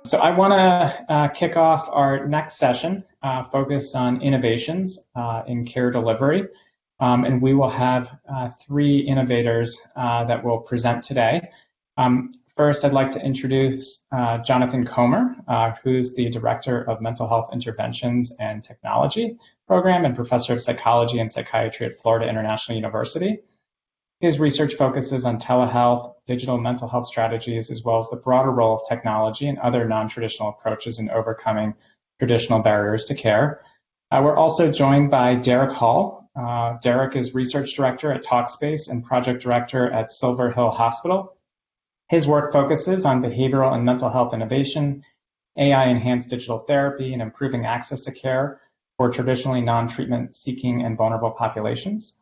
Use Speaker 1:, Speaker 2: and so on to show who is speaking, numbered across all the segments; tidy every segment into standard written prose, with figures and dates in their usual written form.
Speaker 1: So I want to kick off our next session focused on innovations in care delivery. And we will have three innovators that will present today. First, I'd like to introduce Jonathan Comer, who's the Director of Mental Health Interventions and Technology Program and Professor of Psychology and Psychiatry at Florida International University. His research focuses on telehealth, digital mental health strategies, as well as the broader role of technology and other non-traditional approaches in overcoming traditional barriers to care. We're also joined by Derek Hall. Derek is Research Director at Talkspace and Project Director at Silver Hill Hospital. His work focuses on behavioral and mental health innovation, AI-enhanced digital therapy, and improving access to care for traditionally non-treatment seeking and vulnerable populations.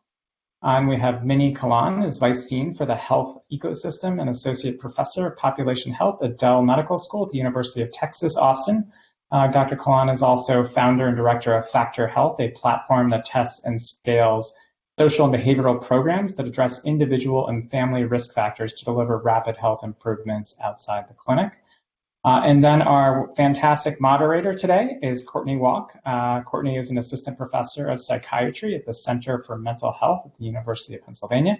Speaker 1: And we have Minnie Kalan as Vice Dean for the Health Ecosystem and Associate Professor of Population Health at Dell Medical School at the University of Texas, Austin. Dr. Kalan is also founder and director of Factor Health, a platform that tests and scales social and behavioral programs that address individual and family risk factors to deliver rapid health improvements outside the clinic. And then our fantastic moderator today is Courtney Walk. Courtney is an assistant professor of psychiatry at the Center for Mental Health at the University of Pennsylvania.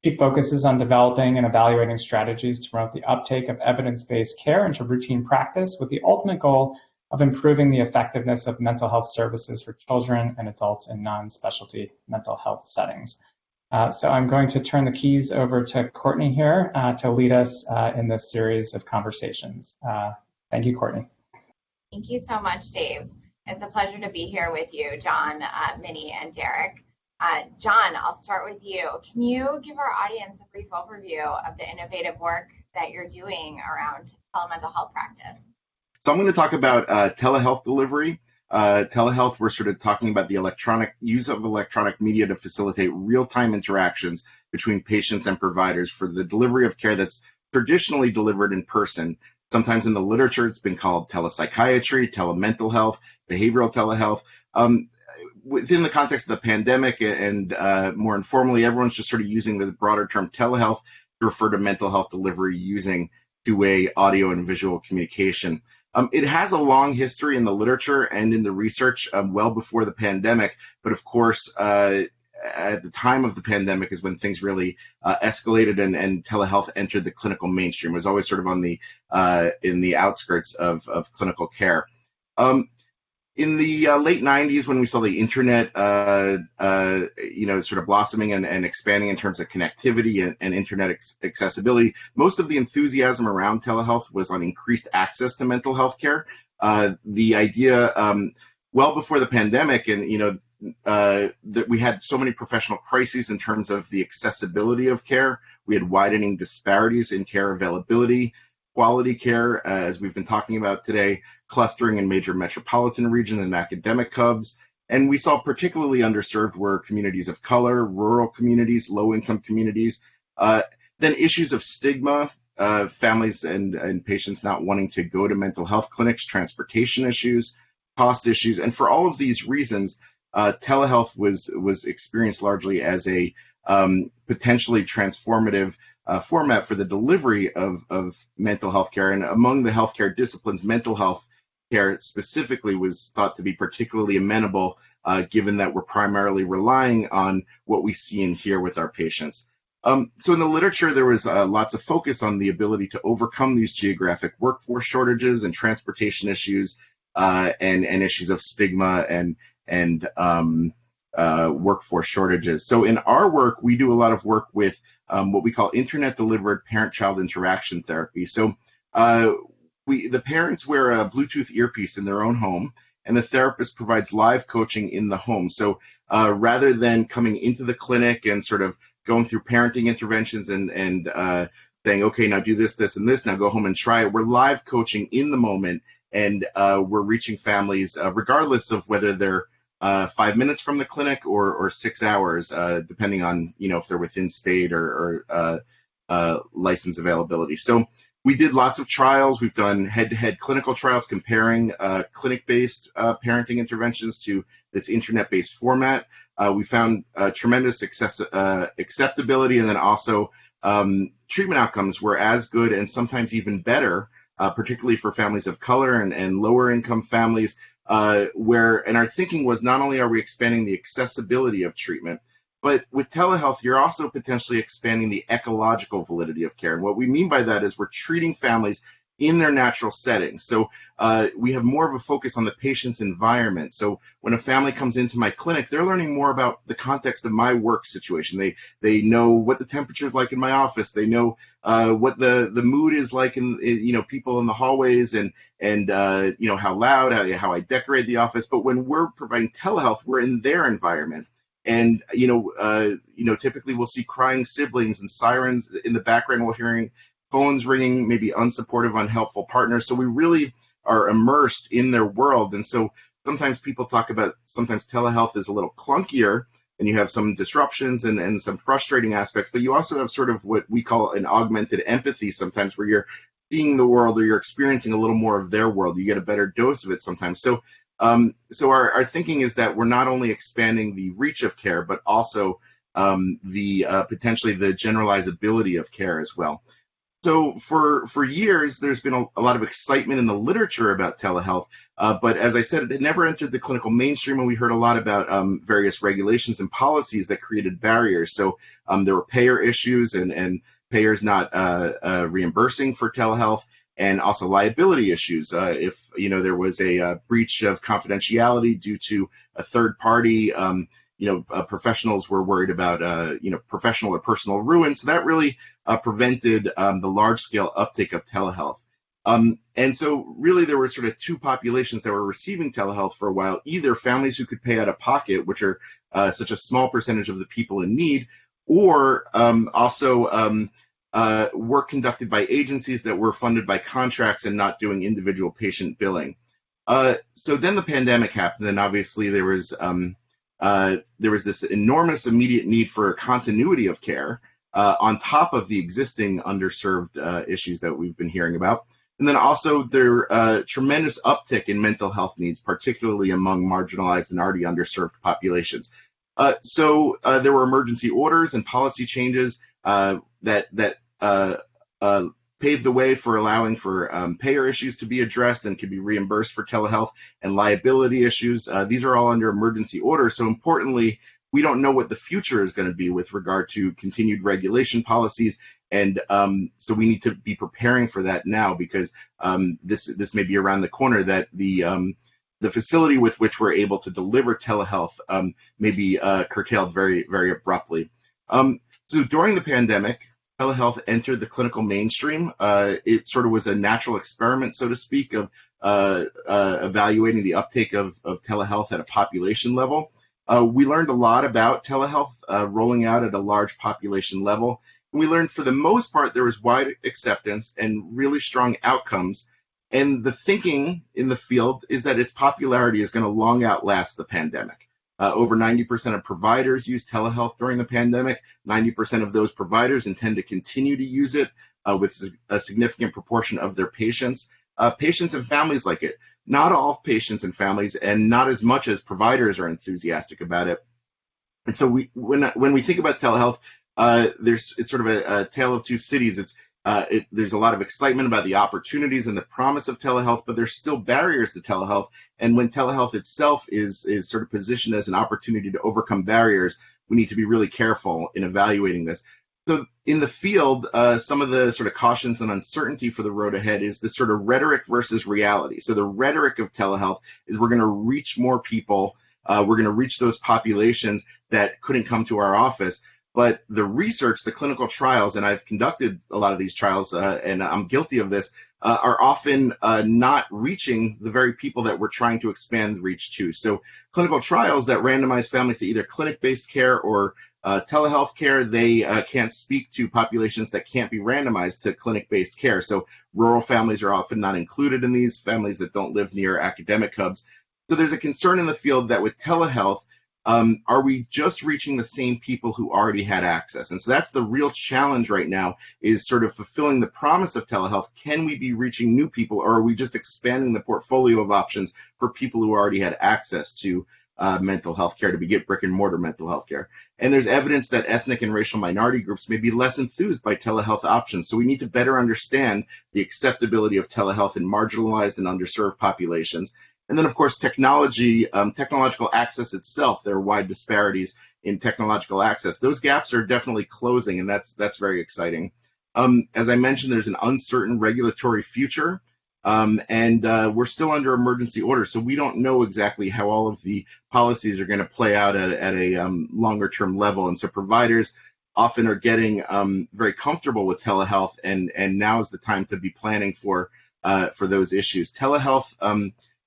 Speaker 1: She focuses on developing and evaluating strategies to promote the uptake of evidence-based care into routine practice with the ultimate goal of improving the effectiveness of mental health services for children and adults in non-specialty mental health settings. So I'm going to turn the keys over to Courtney here to lead us in this series of conversations. Thank you, Courtney.
Speaker 2: Thank you so much, Dave. It's a pleasure to be here with you, John, Minnie, and Derek. John, I'll start with you. Can you give our audience a brief overview of the innovative work that you're doing around telemental health practice?
Speaker 3: So I'm going to talk about telehealth delivery. Telehealth, we're sort of talking about the use of electronic media to facilitate real-time interactions between patients and providers for the delivery of care that's traditionally delivered in person. Sometimes in the literature, it's been called telepsychiatry, telemental health, behavioral telehealth. Within the context of the pandemic and more informally, everyone's just sort of using the broader term telehealth to refer to mental health delivery using two-way audio and visual communication. It has a long history in the literature and in the research well before the pandemic, but of course, at the time of the pandemic is when things really escalated and telehealth entered the clinical mainstream. It was always sort of on the in the outskirts of clinical care. In the late 90s, when we saw the internet, sort of blossoming and expanding in terms of connectivity and internet accessibility, most of the enthusiasm around telehealth was on increased access to mental health care. The idea, well before the pandemic, and that we had so many professional crises in terms of the accessibility of care. We had widening disparities in care availability, quality care, as we've been talking about today, clustering in major metropolitan regions and academic hubs. And we saw particularly underserved were communities of color, rural communities, low-income communities. Then issues of stigma, families and patients not wanting to go to mental health clinics, transportation issues, cost issues. And for all of these reasons, telehealth was experienced largely as a potentially transformative format for the delivery of mental health care. And among the healthcare disciplines, mental health care specifically was thought to be particularly amenable, given that we're primarily relying on what we see and hear with our patients. So in the literature, there was lots of focus on the ability to overcome these geographic workforce shortages and transportation issues and issues of stigma and workforce shortages. So in our work, we do a lot of work with what we call internet-delivered parent-child interaction therapy. So the parents wear a Bluetooth earpiece in their own home, and the therapist provides live coaching in the home. So rather than coming into the clinic and sort of going through parenting interventions and saying, okay, now do this, this, and this, now go home and try it, we're live coaching in the moment, and we're reaching families regardless of whether they're 5 minutes from the clinic or 6 hours, depending on if they're within state or license availability. So we did lots of trials. We've done head-to-head clinical trials comparing clinic-based parenting interventions to this internet-based format. We found tremendous acceptability, and then also treatment outcomes were as good and sometimes even better particularly for families of color and lower income families, and our thinking was not only are we expanding the accessibility of treatment, but with telehealth, you're also potentially expanding the ecological validity of care. And what we mean by that is we're treating families in their natural settings. So we have more of a focus on the patient's environment. So when a family comes into my clinic, they're learning more about the context of my work situation. They know what the temperature is like in my office. They know what the mood is like in people in the hallways and how loud, how I decorate the office. But when we're providing telehealth, we're in their environment. And typically we'll see crying siblings and sirens in the background. We're hearing phones ringing, maybe unsupportive, unhelpful partners. So we really are immersed in their world. And so sometimes people talk about sometimes telehealth is a little clunkier and you have some disruptions and some frustrating aspects, but you also have sort of what we call an augmented empathy sometimes, where you're seeing the world or you're experiencing a little more of their world. You get a better dose of it sometimes. So our thinking is that we're not only expanding the reach of care, but also potentially the generalizability of care as well. So for years, there's been a lot of excitement in the literature about telehealth, but as I said, it never entered the clinical mainstream, and we heard a lot about various regulations and policies that created barriers. So there were payer issues and payers not reimbursing for telehealth, and also liability issues. If there was a breach of confidentiality due to a third party, professionals were worried about, professional or personal ruin. So that really prevented the large-scale uptake of telehealth. And so really there were sort of two populations that were receiving telehealth for a while, either families who could pay out of pocket, which are such a small percentage of the people in need, or also work conducted by agencies that were funded by contracts and not doing individual patient billing. So then the pandemic happened, and obviously there was this enormous immediate need for continuity of care on top of the existing underserved issues that we've been hearing about. And then also there tremendous uptick in mental health needs, particularly among marginalized and already underserved populations. So there were emergency orders and policy changes that paved the way for allowing for payer issues to be addressed and could be reimbursed for telehealth, and liability issues. These are all under emergency orders. So importantly, we don't know what the future is going to be with regard to continued regulation policies. And so we need to be preparing for that now, because this may be around the corner, that the facility with which we're able to deliver telehealth may be curtailed very, very abruptly. So during the pandemic, telehealth entered the clinical mainstream. It sort of was a natural experiment, so to speak, of evaluating the uptake of telehealth at a population level. We learned a lot about telehealth rolling out at a large population level. And we learned for the most part there was wide acceptance and really strong outcomes. And the thinking in the field is that its popularity is going to long outlast the pandemic. Over 90% of providers use telehealth during the pandemic. 90% of those providers intend to continue to use it with a significant proportion of their patients. Patients and families like it. Not all patients and families, and not as much as providers are enthusiastic about it. And so when we think about telehealth, it's sort of a tale of two cities. There's a lot of excitement about the opportunities and the promise of telehealth, but there's still barriers to telehealth. And when telehealth itself is sort of positioned as an opportunity to overcome barriers, we need to be really careful in evaluating this. So in the field, some of the sort of cautions and uncertainty for the road ahead is this sort of rhetoric versus reality. So the rhetoric of telehealth is we're going to reach more people. We're going to reach those populations that couldn't come to our office. But the research, the clinical trials, and I've conducted a lot of these trials, and I'm guilty of this, are often not reaching the very people that we're trying to expand the reach to. So clinical trials that randomize families to either clinic-based care or telehealth care, they can't speak to populations that can't be randomized to clinic-based care. So rural families are often not included in these, families that don't live near academic hubs. So there's a concern in the field that with telehealth, are we just reaching the same people who already had access? And so that's the real challenge right now, is sort of fulfilling the promise of telehealth. Can we be reaching new people, or are we just expanding the portfolio of options for people who already had access to mental health care, to get brick and mortar mental health care. And there's evidence that ethnic and racial minority groups may be less enthused by telehealth options. So we need to better understand the acceptability of telehealth in marginalized and underserved populations. And then, of course, technological access itself. There are wide disparities in technological access. Those gaps are definitely closing, and that's very exciting. As I mentioned, there's an uncertain regulatory future, and we're still under emergency order, so we don't know exactly how all of the policies are going to play out at a longer-term level. And so providers often are getting very comfortable with telehealth, and now is the time to be planning for those issues. Telehealth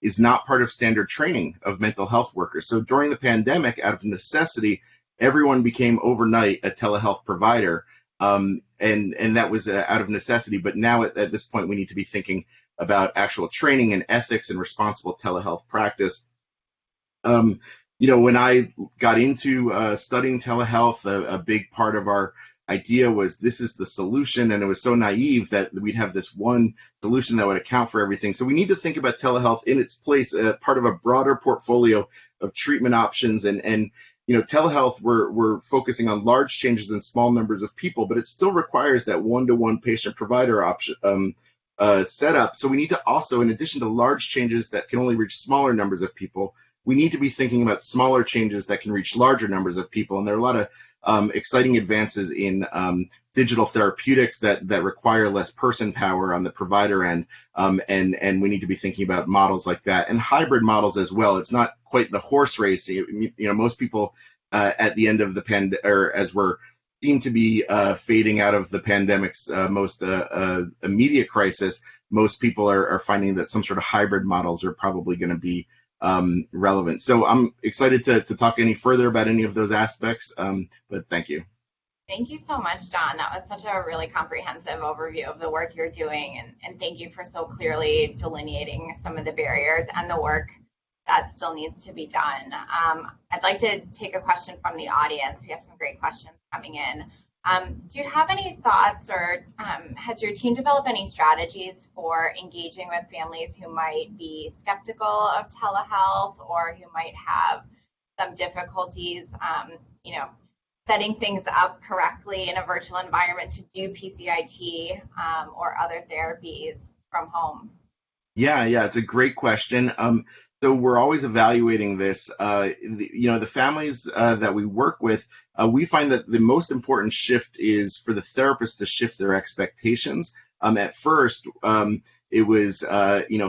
Speaker 3: is not part of standard training of mental health workers. So during the pandemic, out of necessity, everyone became overnight a telehealth provider, and that was out of necessity. But now at this point, we need to be thinking about actual training and ethics and responsible telehealth practice. When I got into studying telehealth, a big part of our idea was this is the solution, and it was so naive that we'd have this one solution that would account for everything. So we need to think about telehealth in its place, part of a broader portfolio of treatment options. And telehealth, we're focusing on large changes in small numbers of people, but it still requires that one-to-one patient-provider option setup. So we need to also, in addition to large changes that can only reach smaller numbers of people, we need to be thinking about smaller changes that can reach larger numbers of people. And there are a lot of exciting advances in digital therapeutics that require less person power on the provider end, and we need to be thinking about models like that, and hybrid models as well. It's not quite the horse race. Most people at the end of the or as we're seem to be fading out of the pandemic's most immediate crisis, most people are finding that some sort of hybrid models are probably going to be relevant. So I'm excited to talk any further about any of those aspects, but thank you.
Speaker 2: Thank you so much, John. That was such a really comprehensive overview of the work you're doing, and thank you for so clearly delineating some of the barriers and the work that still needs to be done. I'd like to take a question from the audience. We have some great questions coming in. Do you have any thoughts, or has your team developed any strategies for engaging with families who might be skeptical of telehealth, or who might have some difficulties, setting things up correctly in a virtual environment to do PCIT or other therapies from home?
Speaker 3: Yeah, it's a great question. So we're always evaluating this. The families that we work with, we find that the most important shift is for the therapist to shift their expectations. At first, it was,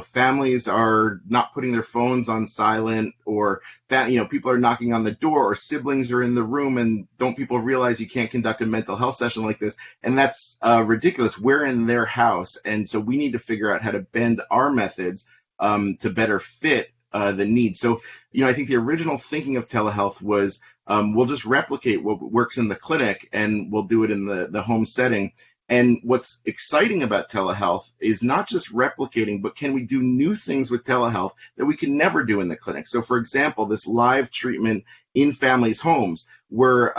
Speaker 3: families are not putting their phones on silent, or people are knocking on the door, or siblings are in the room, and don't people realize you can't conduct a mental health session like this? And that's ridiculous. We're in their house, and so we need to figure out how to bend our methods to better fit the need. So, I think the original thinking of telehealth was we'll just replicate what works in the clinic, and we'll do it in the home setting. And what's exciting about telehealth is not just replicating, but can we do new things with telehealth that we can never do in the clinic? So, for example, this live treatment in families' homes, where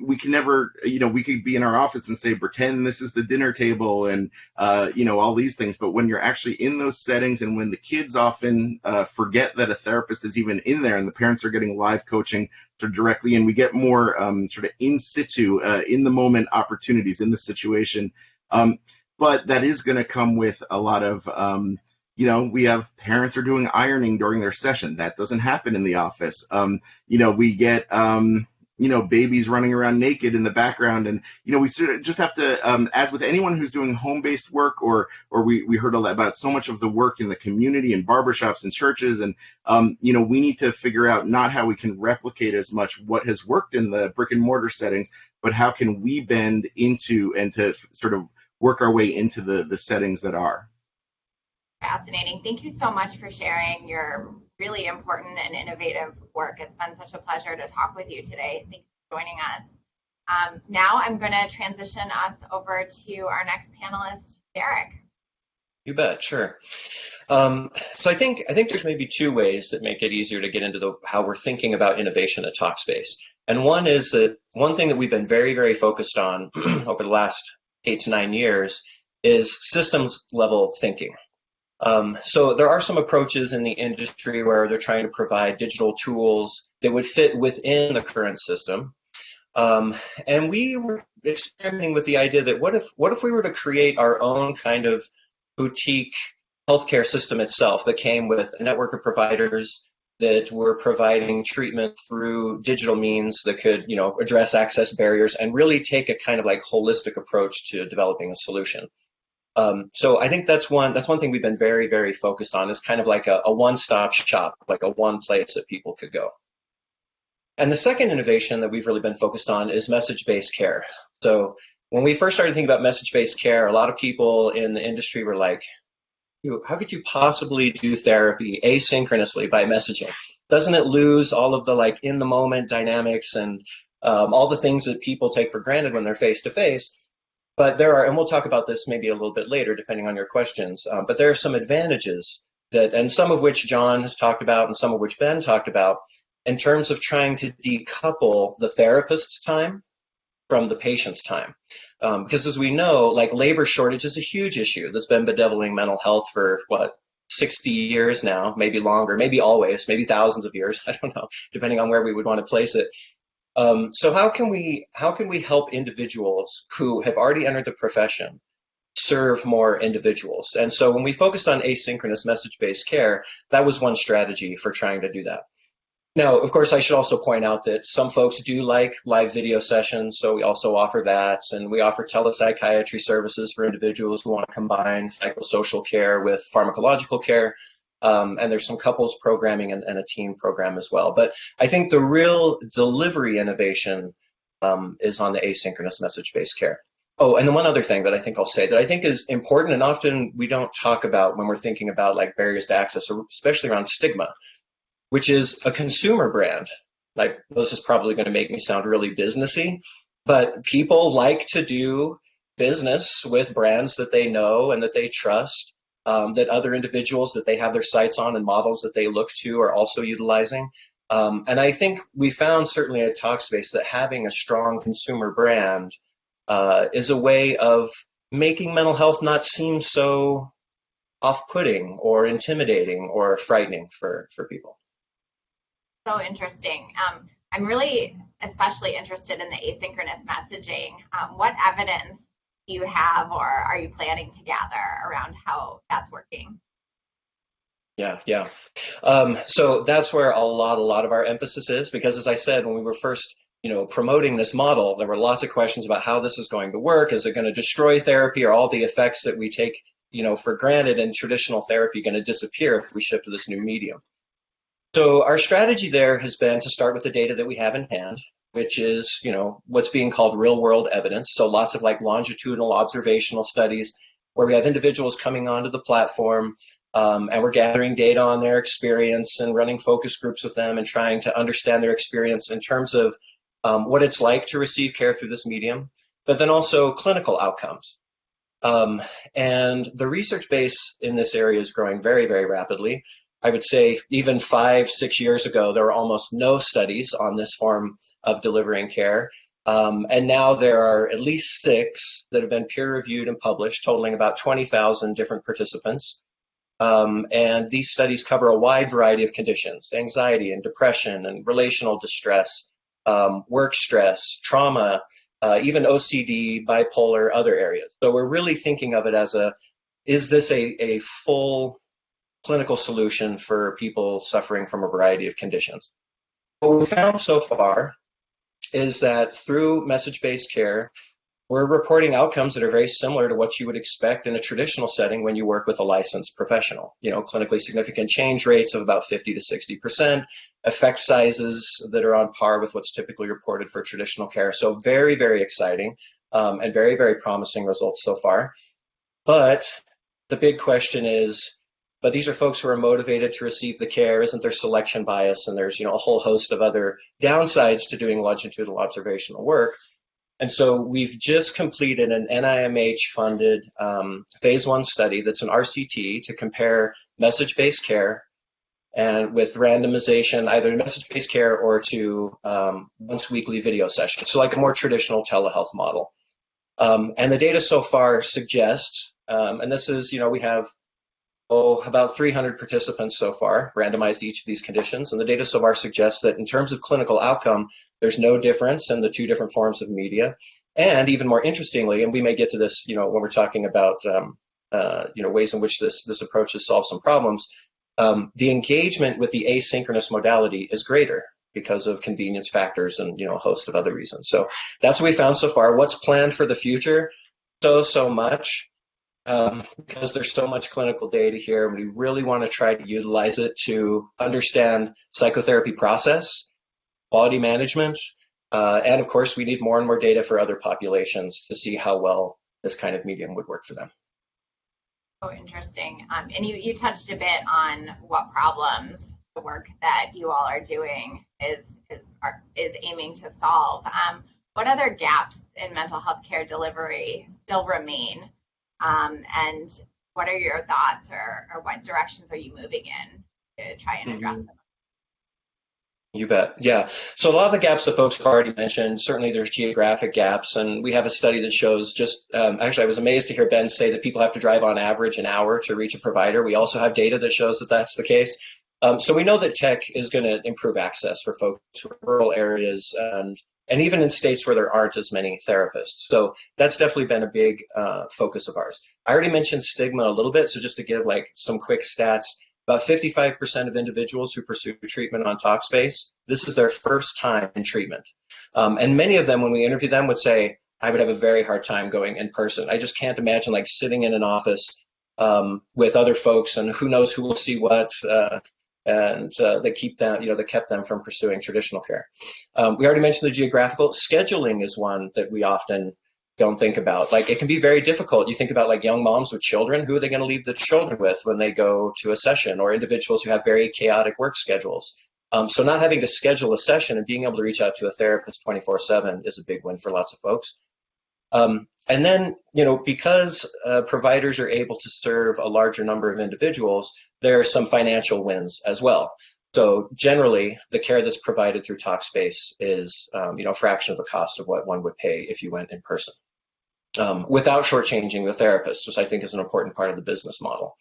Speaker 3: we can never, we could be in our office and say, pretend this is the dinner table, and all these things. But when you're actually in those settings, and when the kids often forget that a therapist is even in there, and the parents are getting live coaching sort of directly, and we get more sort of in situ, in the moment opportunities in the situation. But that is going to come with a lot of, we have parents are doing ironing during their session. That doesn't happen in the office. We get, babies running around naked in the background. And, we sort of just have to, as with anyone who's doing home-based work, or we heard a lot about so much of the work in the community and barbershops and churches. And, we need to figure out not how we can replicate as much what has worked in the brick and mortar settings, but how can we bend into and to sort of work our way into the settings that are.
Speaker 2: Fascinating. Thank you so much for sharing your really important and innovative work. It's been such a pleasure to talk with you today. Thanks for joining us. Now I'm going to transition us over to our next panelist, Derek.
Speaker 4: You bet, sure. So I think there's maybe two ways that make it easier to get into how we're thinking about innovation at Talkspace. And one is that one thing that we've been very, very focused on over the last 8 to 9 years is systems level thinking. So there are some approaches in the industry where they're trying to provide digital tools that would fit within the current system. And we were experimenting with the idea that what if we were to create our own kind of boutique healthcare system itself that came with a network of providers that were providing treatment through digital means that could, address access barriers and really take a kind of like holistic approach to developing a solution. So I think that's one thing we've been very, very focused on, is kind of like a one-stop shop, like a one place that people could go. And the second innovation that we've really been focused on is message-based care. So when we first started thinking about message-based care, a lot of people in the industry were like, how could you possibly do therapy asynchronously by messaging? Doesn't it lose all of the like in the moment dynamics and all the things that people take for granted when they're face to face? But there are, and we'll talk about this maybe a little bit later, depending on your questions, but there are some advantages that, and some of which John has talked about and some of which Ben talked about, in terms of trying to decouple the therapist's time from the patient's time. Because as we know, like labor shortage is a huge issue that's been bedeviling mental health for 60 years now, maybe longer, maybe always, maybe thousands of years, I don't know, depending on where we would want to place it. So how can we help individuals who have already entered the profession serve more individuals? And so when we focused on asynchronous message-based care, that was one strategy for trying to do that. Now, of course, I should also point out that some folks do like live video sessions, so we also offer that, and we offer telepsychiatry services for individuals who want to combine psychosocial care with pharmacological care. And there's some couples programming and a teen program as well. But I think the real delivery innovation is on the asynchronous message-based care. Oh, and then one other thing that I think I'll say that I think is important and often we don't talk about when we're thinking about like barriers to access, especially around stigma, which is a consumer brand. Like, this is probably going to make me sound really businessy, but people like to do business with brands that they know and that they trust. That other individuals that they have their sights on and models that they look to are also utilizing. And I think we found certainly at Talkspace that having a strong consumer brand is a way of making mental health not seem so off-putting or intimidating or frightening for people.
Speaker 2: So interesting. I'm really especially interested in the asynchronous messaging. What evidence do you have or are you planning to gather around how that's working?
Speaker 4: Yeah. So that's where a lot of our emphasis is, because as I said, when we were first, promoting this model, there were lots of questions about how this is going to work. Is it going to destroy therapy? Are all the effects that we take, for granted in traditional therapy going to disappear if we shift to this new medium? So our strategy there has been to start with the data that we have in hand, which is, what's being called real world evidence. So lots of like longitudinal observational studies where we have individuals coming onto the platform and we're gathering data on their experience and running focus groups with them and trying to understand their experience in terms of what it's like to receive care through this medium, but then also clinical outcomes. And the research base in this area is growing very, very rapidly. I would say even 5-6 years ago, there were almost no studies on this form of delivering care. And now there are at least 6 that have been peer reviewed and published, totaling about 20,000 different participants. And these studies cover a wide variety of conditions: anxiety and depression and relational distress, work stress, trauma, even OCD, bipolar, other areas. So we're really thinking of it as is this a full clinical solution for people suffering from a variety of conditions? What we found so far is that through message-based care, we're reporting outcomes that are very similar to what you would expect in a traditional setting when you work with a licensed professional. Clinically significant change rates of about 50 to 60%, effect sizes that are on par with what's typically reported for traditional care. So very, very exciting and very, very promising results so far. But the big question is, but these are folks who are motivated to receive the care. Isn't there selection bias? And there's, a whole host of other downsides to doing longitudinal observational work. And so we've just completed an NIMH-funded phase 1 study that's an RCT to compare message-based care and with randomization, either message-based care or to once weekly video sessions. So like a more traditional telehealth model. And the data so far suggests, and this is, we have about 300 participants so far, randomized to each of these conditions, and the data so far suggests that in terms of clinical outcome, there's no difference in the two different forms of media. And even more interestingly, and we may get to this, when we're talking about ways in which this approach has solved some problems, the engagement with the asynchronous modality is greater because of convenience factors and a host of other reasons. So that's what we found so far. What's planned for the future? So much. Because there's so much clinical data here, and we really want to try to utilize it to understand psychotherapy process, quality management, and of course we need more and more data for other populations to see how well this kind of medium would work for them.
Speaker 2: Oh, interesting. And you touched a bit on what problems the work that you all are doing is aiming to solve. What other gaps in mental health care delivery still remain? And what are your thoughts, or what directions are you moving in to try and address them?
Speaker 4: You bet. Yeah. So a lot of the gaps that folks have already mentioned, certainly there's geographic gaps, and we have a study that shows actually I was amazed to hear Ben say that people have to drive on average an hour to reach a provider. We also have data that shows that that's the case. So we know that tech is going to improve access for folks in rural areas and even in states where there aren't as many therapists. So that's definitely been a big focus of ours. I already mentioned stigma a little bit, so just to give some quick stats, about 55% of individuals who pursue treatment on Talkspace, this is their first time in treatment. And many of them, when we interview them, would say, I would have a very hard time going in person. I just can't imagine sitting in an office with other folks and who knows who will see what. And that kept them from pursuing traditional care. We already mentioned the geographical. Scheduling is one that we often don't think about. It can be very difficult. You think about young moms with children. Who are they going to leave the children with when they go to a session, or individuals who have very chaotic work schedules? So not having to schedule a session and being able to reach out to a therapist 24/7 is a big win for lots of folks. And then, because providers are able to serve a larger number of individuals, there are some financial wins as well. So generally, the care that's provided through Talkspace is, a fraction of the cost of what one would pay if you went in person, without shortchanging the therapist, which I think is an important part of the business model.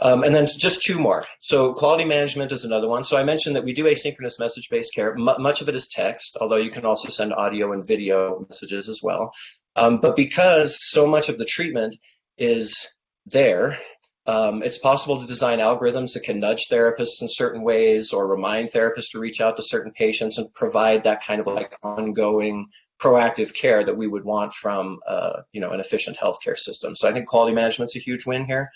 Speaker 4: And then just two more. So quality management is another one. So I mentioned that we do asynchronous message-based care. Much of it is text, although you can also send audio and video messages as well. But because so much of the treatment is there, it's possible to design algorithms that can nudge therapists in certain ways or remind therapists to reach out to certain patients and provide that kind of ongoing proactive care that we would want from an efficient healthcare system. So I think quality management's a huge win here.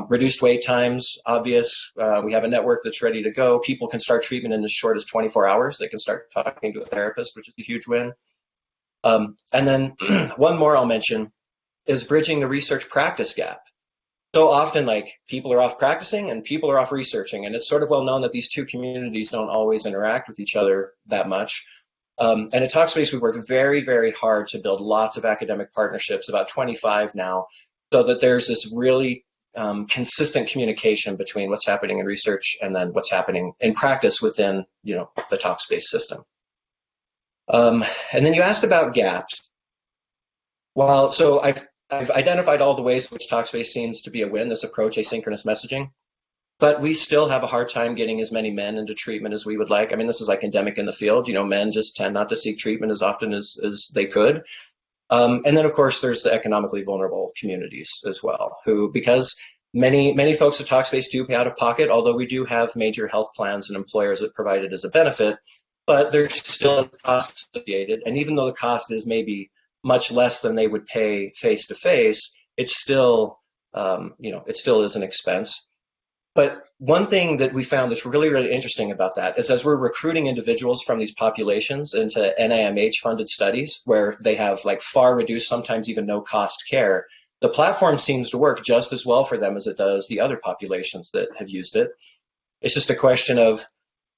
Speaker 4: Reduced wait times, obvious. We have a network that's ready to go. People can start treatment in as short as 24 hours. They can start talking to a therapist, which is a huge win. And then one more I'll mention is bridging the research practice gap. So often, people are off practicing and people are off researching, and it's sort of well known that these two communities don't always interact with each other that much. And at Talkspace, we work very, very hard to build lots of academic partnerships, about 25 now, so that there's this really consistent communication between what's happening in research and then what's happening in practice within, the Talkspace system. And then you asked about gaps. Well, so I've identified all the ways in which Talkspace seems to be a win, this approach, asynchronous messaging, but we still have a hard time getting as many men into treatment as we would like. I mean, this is endemic in the field. Men just tend not to seek treatment as often as they could. And then, of course, there's the economically vulnerable communities as well, who, because many folks at Talkspace do pay out of pocket, although we do have major health plans and employers that provide it as a benefit, but there's still a cost associated. And even though the cost is maybe much less than they would pay face to face, it's still, it still is an expense. But one thing that we found that's really, really interesting about that is as we're recruiting individuals from these populations into NIMH-funded studies where they have far reduced, sometimes even no cost care, the platform seems to work just as well for them as it does the other populations that have used it. It's just a question of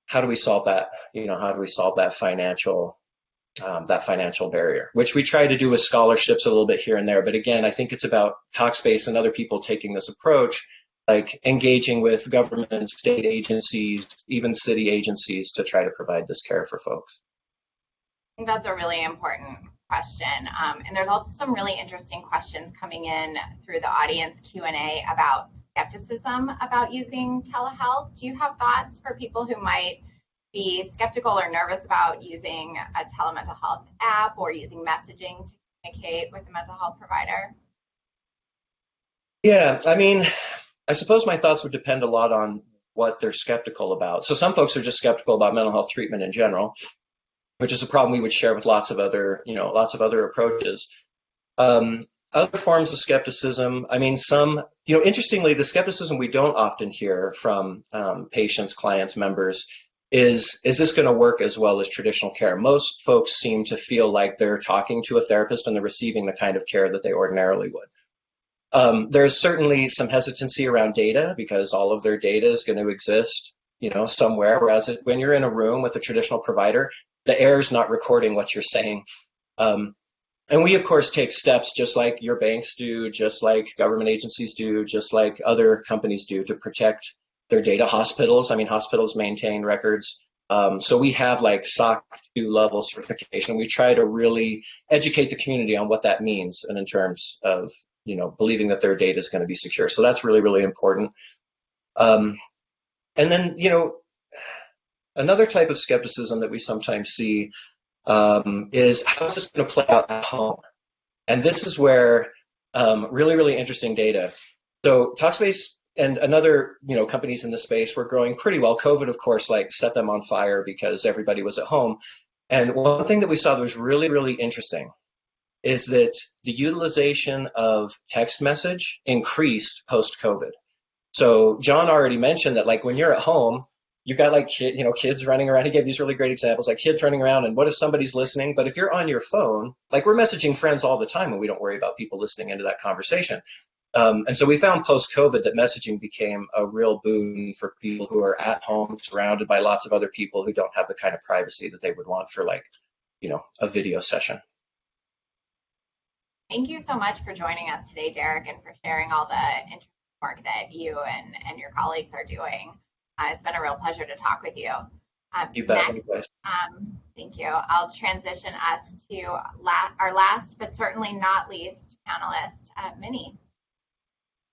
Speaker 4: how do we solve that? How do we solve that financial barrier, which we try to do with scholarships a little bit here and there. But again, I think it's about Talkspace and other people taking this approach, engaging with government, state agencies, even city agencies to try to provide this care for folks.
Speaker 2: I think that's a really important question. And there's also some really interesting questions coming in through the audience Q&A about skepticism about using telehealth. Do you have thoughts for people who might be skeptical or nervous about using a telemental health app or using messaging to communicate with a mental health provider?
Speaker 4: Yeah, I mean, I suppose my thoughts would depend a lot on what they're skeptical about. So some folks are just skeptical about mental health treatment in general, which is a problem we would share with lots of other approaches. Other forms of skepticism, I mean, interestingly, the skepticism we don't often hear from patients, clients, members is this going to work as well as traditional care? Most folks seem to feel like they're talking to a therapist and they're receiving the kind of care that they ordinarily would. There's certainly some hesitancy around data because all of their data is going to exist, somewhere, whereas when you're in a room with a traditional provider, the air is not recording what you're saying. And we, of course, take steps just like your banks do, just like government agencies do, just like other companies do to protect their data. Hospitals maintain records. So we have like SOC 2 level certification. We try to really educate the community on what that means and in terms of, believing that their data is going to be secure. So that's really, really important. And then, another type of skepticism that we sometimes see is how is this going to play out at home? And this is where really, really interesting data. So Talkspace and other companies in the space were growing pretty well. COVID, of course, set them on fire because everybody was at home. And one thing that we saw that was really, really interesting is that the utilization of text message increased post-COVID. So John already mentioned that when you're at home, you've got kids running around. He gave these really great examples, like kids running around and what if somebody's listening? But if you're on your phone, we're messaging friends all the time and we don't worry about people listening into that conversation. And so we found post-COVID that messaging became a real boon for people who are at home, surrounded by lots of other people who don't have the kind of privacy that they would want for a video session.
Speaker 2: Thank you so much for joining us today, Derek, and for sharing all the interesting work that you and your colleagues are doing. It's been a real pleasure to talk with you.
Speaker 4: You bet.
Speaker 2: Next, thank you. I'll transition us to our last, but certainly not least, panelist, Minnie.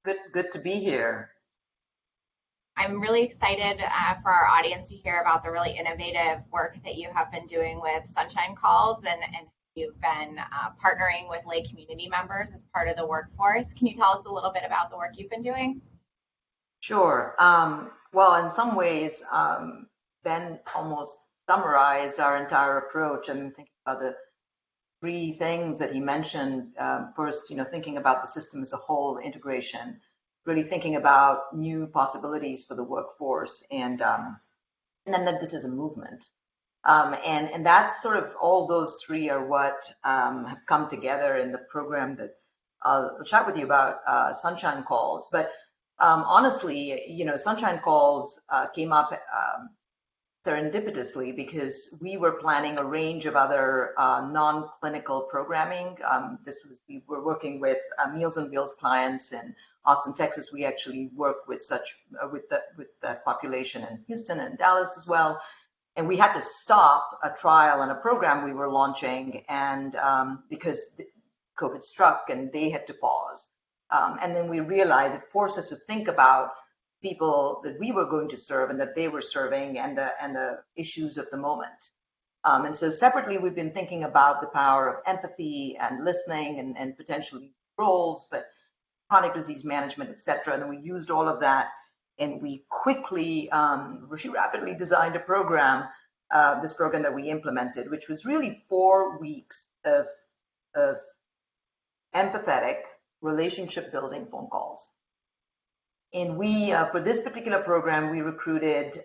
Speaker 5: Good to be here.
Speaker 2: I'm really excited for our audience to hear about the really innovative work that you have been doing with Sunshine Calls and you've been partnering with lay community members as part of the workforce. Can you tell us a little bit about the work you've been doing?
Speaker 5: Sure. Well, in some ways, Ben almost summarized our entire approach. I'm thinking about the three things that he mentioned. First, thinking about the system as a whole, integration, really thinking about new possibilities for the workforce, and then that this is a movement. And that's sort of all those three are what have come together in the program that I'll chat with you about, Sunshine Calls. But honestly, Sunshine Calls came up serendipitously because we were planning a range of other non-clinical programming. We were working with Meals on Wheels clients in Austin, Texas. We actually work with that population in Houston and Dallas as well. And we had to stop a trial and a program we were launching, and because COVID struck and they had to pause. And then we realized it forced us to think about people that we were going to serve and that they were serving and the issues of the moment. And so separately, we've been thinking about the power of empathy and listening and potentially roles, but chronic disease management, et cetera. And then we used all of that. And we quickly, very rapidly designed a program, this program that we implemented, which was really 4 weeks of empathetic relationship building phone calls. And we, for this particular program, we recruited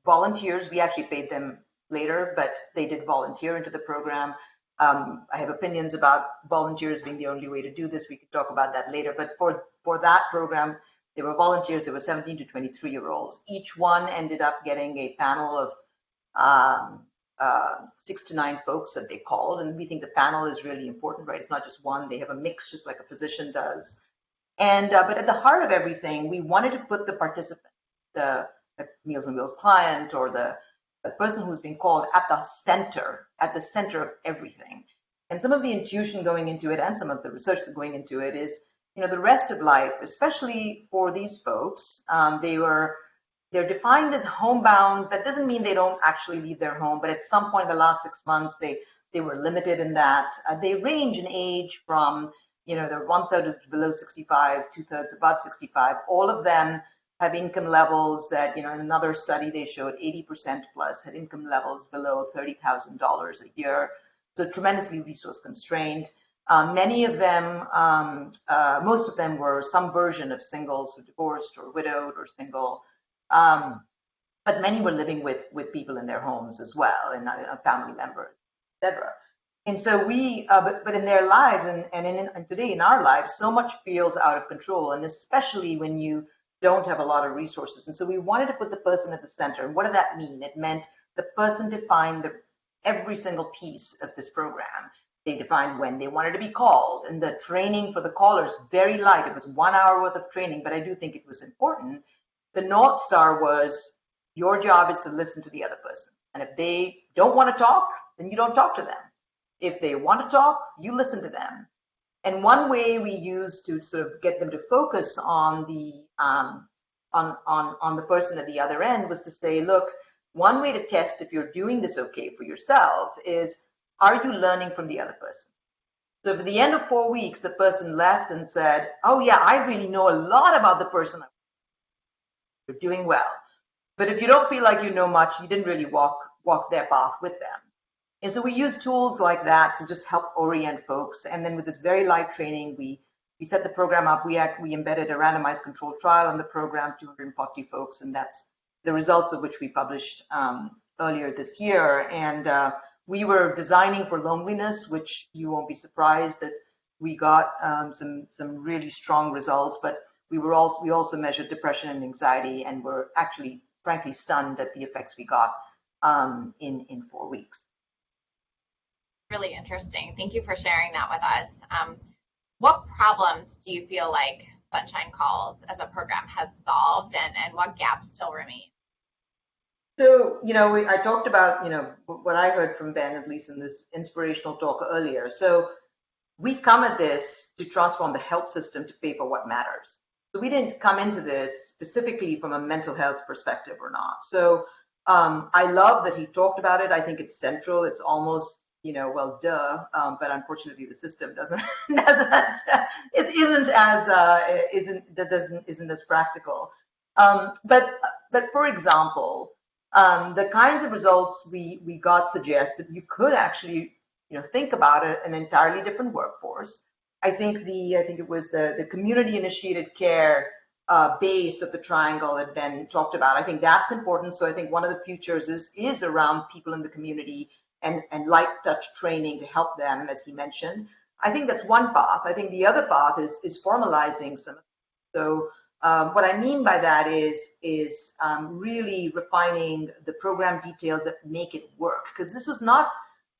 Speaker 5: volunteers. We actually paid them later, but they did volunteer into the program. I have opinions about volunteers being the only way to do this. We could talk about that later. But for that program, they were volunteers. They were 17 to 23-year-olds. Each one ended up getting a panel of 6 to 9 folks that they called. And we think the panel is really important, right? It's not just one. They have a mix, just like a physician does. And but at the heart of everything, we wanted to put the participant, the Meals on Wheels client or the person who's being called at the center of everything. And some of the intuition going into it and some of the research going into it is, the rest of life, especially for these folks, they're defined as homebound. That doesn't mean they don't actually leave their home, but at some point in the last 6 months, they were limited in that. They range in age from, they're 1/3 is below 65, 2/3 above 65. All of them have income levels that, in another study they showed 80% plus had income levels below $30,000 a year. So tremendously resource constrained. Many of them, most of them were some version of single, so divorced or widowed or single. But many were living with people in their homes as well, and family members, etc. And so but in their lives and today in our lives, so much feels out of control, and especially when you don't have a lot of resources. And so we wanted to put the person at the center. And what did that mean? It meant the person defined every single piece of this program. They defined when they wanted to be called, and the training for the callers, very light. It was 1 hour worth of training, but I do think it was important. The North Star was your job is to listen to the other person. And if they don't want to talk, then you don't talk to them. If they want to talk, you listen to them. And one way we used to sort of get them to focus on the person at the other end was to say, look, one way to test if you're doing this okay for yourself is, are you learning from the other person? So if at the end of 4 weeks, the person left and said, oh yeah, I really know a lot about the person, you're doing well. But if you don't feel like you know much, you didn't really walk their path with them. And so we use tools like that to just help orient folks. And then with this very light training, we set the program up. We embedded a randomized controlled trial on the program, 240 folks, and that's the results of which we published earlier this year. And we were designing for loneliness, which you won't be surprised that we got some really strong results. But we also measured depression and anxiety, and were actually, frankly, stunned at the effects we got in 4 weeks.
Speaker 2: Really interesting. Thank you for sharing that with us. What problems do you feel like Sunshine Calls as a program has solved, and what gaps still remain?
Speaker 5: So, I talked about, what I heard from Ben, at least in this inspirational talk earlier. So we come at this to transform the health system to pay for what matters. So we didn't come into this specifically from a mental health perspective or not. So I love that he talked about it. I think it's central. It's almost, well, duh, but unfortunately the system isn't as practical. But for example, the kinds of results we got suggest that you could actually, think about an entirely different workforce. I think it was the community initiated care base of the triangle that Ben talked about. I think that's important. So I think one of the futures is around people in the community and light touch training to help them, as he mentioned. I think that's one path. I think the other path is formalizing some. So what I mean by that is really refining the program details that make it work. Because this was not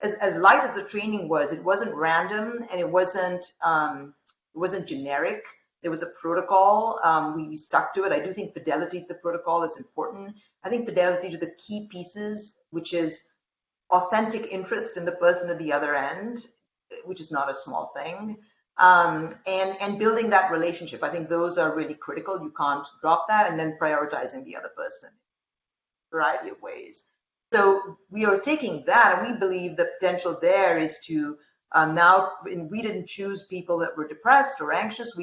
Speaker 5: as light as the training was. It wasn't random, and it wasn't generic. There was a protocol. We stuck to it. I do think fidelity to the protocol is important. I think fidelity to the key pieces, which is authentic interest in the person at the other end, which is not a small thing, and building that relationship. I think those are really critical. You can't drop that, and then prioritizing the other person in a variety of ways. So we are taking that, and we believe the potential there is to now, we didn't choose people that were depressed or anxious.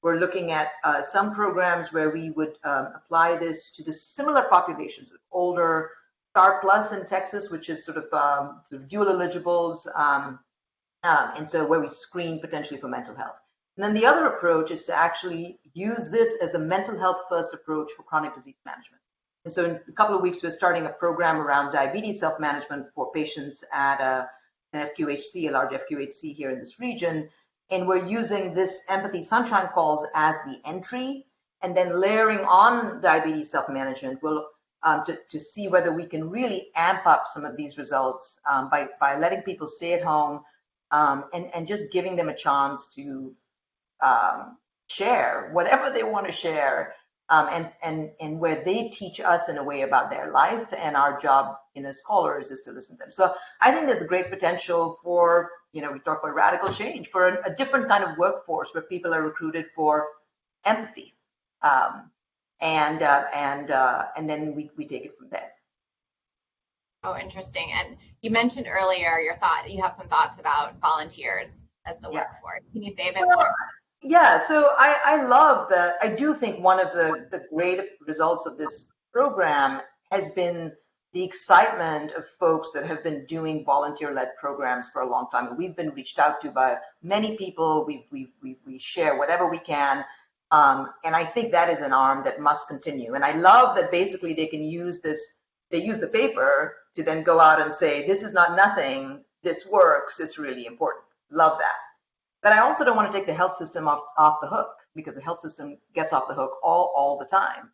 Speaker 5: We're looking at some programs where we would apply this to the similar populations of older, STAR Plus in Texas, which is sort of dual eligibles, and so where we screen potentially for mental health. And then the other approach is to actually use this as a mental health first approach for chronic disease management. And so in a couple of weeks, we're starting a program around diabetes self-management for patients at an FQHC, a large FQHC here in this region. And we're using this Empathy Sunshine Calls as the entry, and then layering on diabetes self-management to see whether we can really amp up some of these results by letting people stay at home and just giving them a chance to share whatever they want to share and where they teach us in a way about their life, and our job, as scholars, is to listen to them. So I think there's a great potential for, we talk about radical change, for a different kind of workforce where people are recruited for empathy, and then we take it from there.
Speaker 2: Oh, interesting. And you mentioned earlier you have some thoughts about volunteers as the workforce. Can you say a bit more?
Speaker 5: Yeah, so I love that. I do think one of the great results of this program has been the excitement of folks that have been doing volunteer-led programs for a long time. We've been reached out to by many people. We share whatever we can. And I think that is an arm that must continue. And I love that basically they can use this. They use the paper to then go out and say, this is not nothing, this works, it's really important. Love that. But I also don't want to take the health system off the hook, because the health system gets off the hook all the time.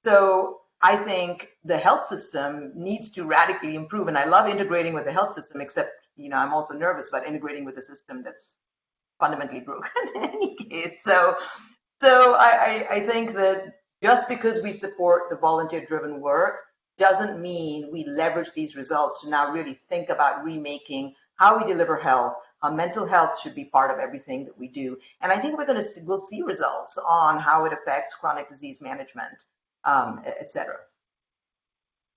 Speaker 5: So I think the health system needs to radically improve. And I love integrating with the health system, except, I'm also nervous about integrating with a system that's fundamentally broken in any case. So I think that just because we support the volunteer-driven work doesn't mean we leverage these results to now really think about remaking how we deliver health, how mental health should be part of everything that we do. And I think we'll see results on how it affects chronic disease management, et cetera.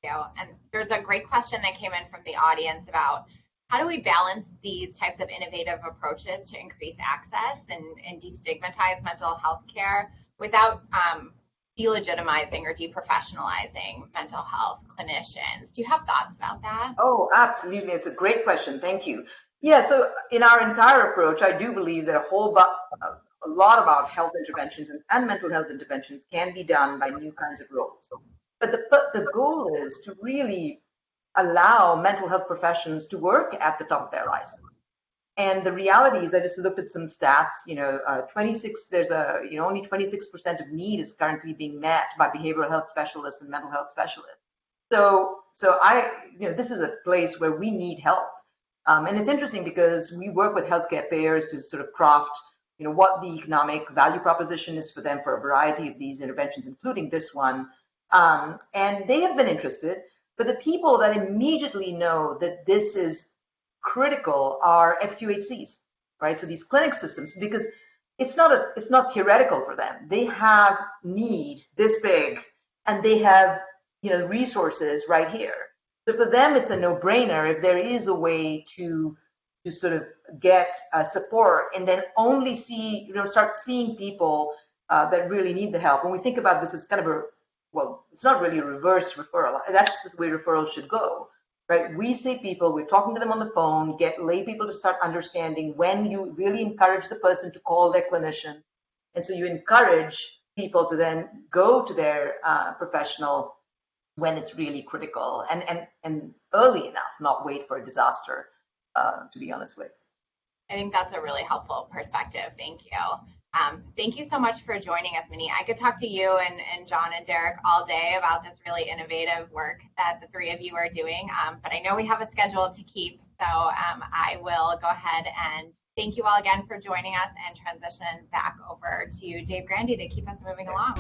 Speaker 2: Yeah, and there's a great question that came in from the audience about how do we balance these types of innovative approaches to increase access and destigmatize mental health care without delegitimizing or deprofessionalizing mental health clinicians? Do you have thoughts about that?
Speaker 5: Oh, absolutely. It's a great question. Thank you. Yeah, so in our entire approach, I do believe that a lot about health interventions and mental health interventions can be done by new kinds of roles. But the goal is to really allow mental health professions to work at the top of their license. And the reality is, I just looked at some stats. Only 26% of need is currently being met by behavioral health specialists and mental health specialists. So this is a place where we need help. And it's interesting because we work with healthcare payers to sort of craft, what the economic value proposition is for them for a variety of these interventions, including this one. And they have been interested, but the people that immediately know that this is critical are FQHCs, right? So these clinic systems, because it's not theoretical for them. They have need this big, and they have resources right here. So for them, it's a no-brainer if there is a way to sort of get support, and then only start seeing people that really need the help. When we think about this, it's kind of it's not really a reverse referral. That's just the way referrals should go. Right? We see people, we're talking to them on the phone, get lay people to start understanding when you really encourage the person to call their clinician. And so you encourage people to then go to their professional when it's really critical and early enough, not wait for a disaster to be on its way.
Speaker 2: I think that's a really helpful perspective. Thank you. Thank you so much for joining us, Minnie. I could talk to you and John and Derek all day about this really innovative work that the three of you are doing, but I know we have a schedule to keep, so I will go ahead and thank you all again for joining us and transition back over to Dave Grandy to keep us moving along.